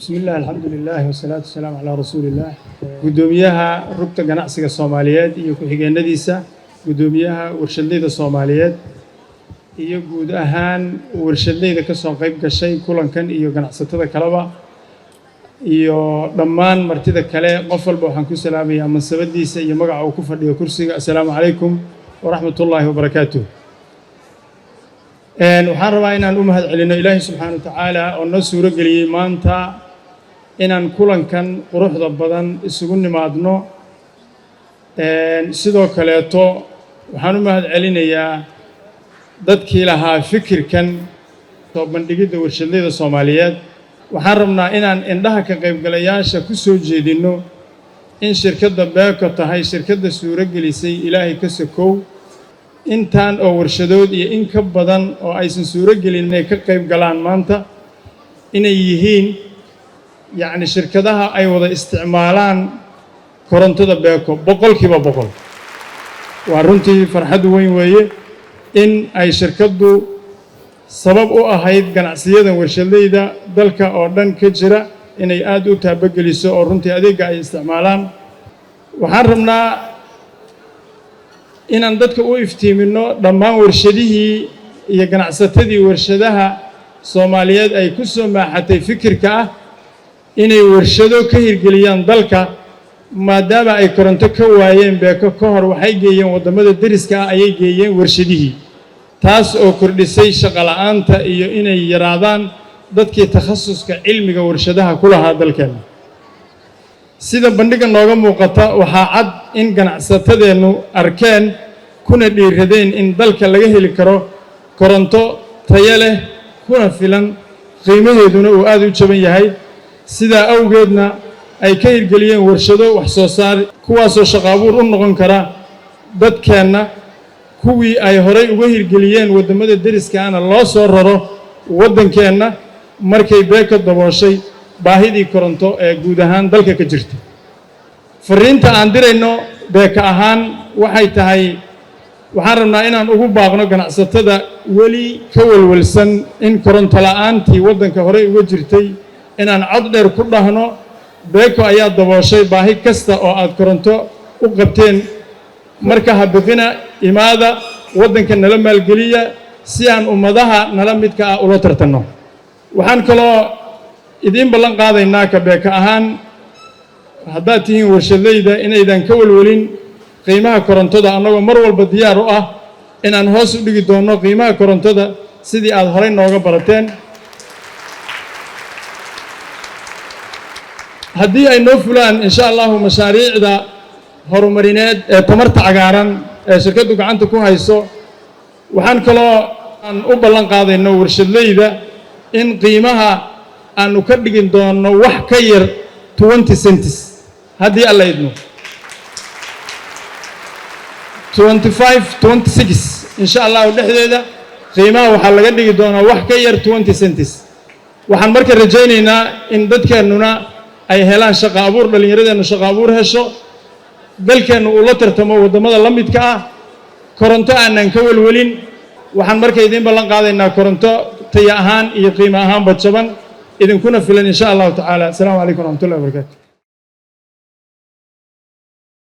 بسم الله الحمد لله والصلاة والسلام على رسول الله قدوميها ربط جناعسك الصوماليات يكون حجنديسة قدوميها ورشديد الصوماليات يجود أهان ورشديد كسر قيب كشيء كلن كان جناعستها كلبا ضمان مرتدى كلا قفل بوحنكو سلامي من سبديسة يمقع أو كفر كرسي السلام عليكم ورحمة الله وبركاته. waxaan rabaa inaan u mahad celino Ilaahay subhanahu wa ta'ala oo noo suuro galiyay maanta inaan kulankan quruxda badan isugu nimaadno sidoo kale waxaan u mahad celinayaa dadkii lahaa fikirkan soo bandhigida warshadada Soomaaliyeed waxaan rabnaa inaan indhaha ka qaybgalayaasha ku soo jeedino in shirkadda Beko tahay shirkadda suuro gelisay Ilaahay ka sokow intaan oo warshadood iyo in ka badan oo aysan suuro gelin inay ka qayb galaan maanta inay yihiin yaani shirkadaha ay wada isticmaalaan korontada Beko boqolkiiba boqol waa runtii farxad weyn weeye in ay shirkaddu sabab u ahayd ganacsiyada warshadayda dalka oo dhan ka jira inay aad u taabageliso oo runtii adeega ay isticmaalaan waxaan rabnaa inaan dadka u iftiimino dhammaan warshadihii iyo ganacsatadii warshadaha Soomaaliyeed ay ku soo maaxatay fikirka ah inay warshado ka hirgeliyaan dalka maadaama ay koronto ka waayeen Beko ka hor waxay geeyeen wadamada deriska ah ayay geeyeen warshadihii taas oo kordhisay shaqo la'aanta iyo inay yaraadaan dadkii takhasuska cilmiga warshadaha ku lahaa dalkeena sida bandhiga nooga muuqata waxaa cad in ganacsatadeenu arkeen kuna dhiiradeen in dalka laga heli karo koronto tayo leh kuna filan qiimaheeduna uu aad u jaban yahay sida awgeedna ay ka hirgeliyeen warshado wax soo saar kuwaasoo shaqo abuur u noqon kara dadkeena kuwii ay horay uga hirgeliyeen wadamada deriska ahna loo soo raro wadankeena markay Beko dabooshay baahidii koronto ee guud ahaan dalka ka jirta fariinta aan dirayno Beko ahaan waxay tahay waxaan rabnaa inaan ugu baaqno ganacsatada weli ka walwalsan in koronto la'aantii wadanka hore uga jirtay inaan cod dheer ku dhahno Beko ayaa dabooshay baahi kasta oo aad koronto u qabteen marka habqina imaada wadanka nala maalgeliya si aan ummadaha nala midka ah ula tartanno waxaan kaloo idin ballan qaadaynaa ka Beko ahaan haddaad tihiin warshadayda inaydan ka walwalin qiimaha korontada annagoo mar walba diyaar u ah inaan hoos u dhigi doono qiimaha korontada sidii aad horay nooga barateen haddii ay noo fulaan insha allahu mashaariicda horumarineed ee tamarta cagaaran ee shirkaddu gacanta ku hayso waxaan kaloo aan u ballan qaadayno warshadayda in qiimaha aanu ka dhigin doono wax ka yar 20 cents haddii alla idmo 26 insha Allah dhexdeeda qiimaha waxa laga dhigi doonaa wax ka yar 20 cents waxaan markaa rajaynaynaa in dadkeenuna ay helaan shaqo abuur dhalinyaradeena shaqo abuur hesho dalkeenu uu la tartamo wadamada la midka ah koronto aanan ka walwalin waxaan markaa idin ballan qaadaynaa koronto tayo ahaan iyo qiimo ahaanba jaban idinkuna filan insha Allah ta'ala. Assalamu alaykum wa rahmatullahi wa barakatuh.